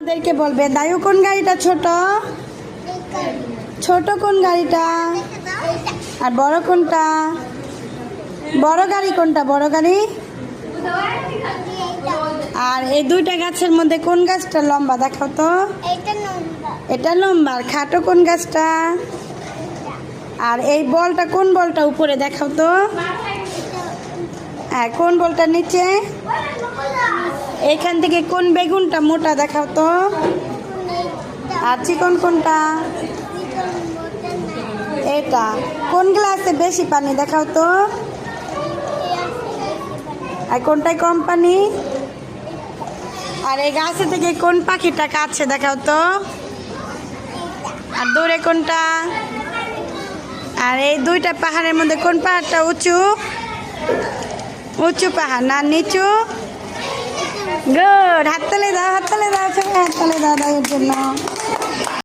আমাদেরকে বলবে দায়ু কোন গাড়িটা ছোট, ছোট কোন গাড়িটা, আর বড় কোনটা, বড় গাড়ি কোনটা, বড় গাড়ি। আর এই দুইটা গাছের মধ্যে কোন গাছটা লম্বা দেখাও তো। এটা লম্বা। আর খাটো কোন গাছটা। আর এই বলটা কোন বলটা উপরে দেখাও তো। হ্যাঁ, কোন বলটা নিচে। এখান থেকে কোন বেগুনটা মোটা দেখাও তো। আর চিকন কোনটা। এটা কোন গ্লাসে বেশি পানি দেখাও তো। আর কোনটায় কম পানি। আর এই গাছে থেকে কোন পাখিটা কাছে দেখাও তো। আর দূরে কোনটা। আর এই দুইটা পাহাড়ের মধ্যে কোন পাহাড়টা উঁচু, উঁচু পাহাড় না নিচু। গুড, হাততালি দাও, হাততালি দাও, সবাই হাততালি দাও এর জন্য।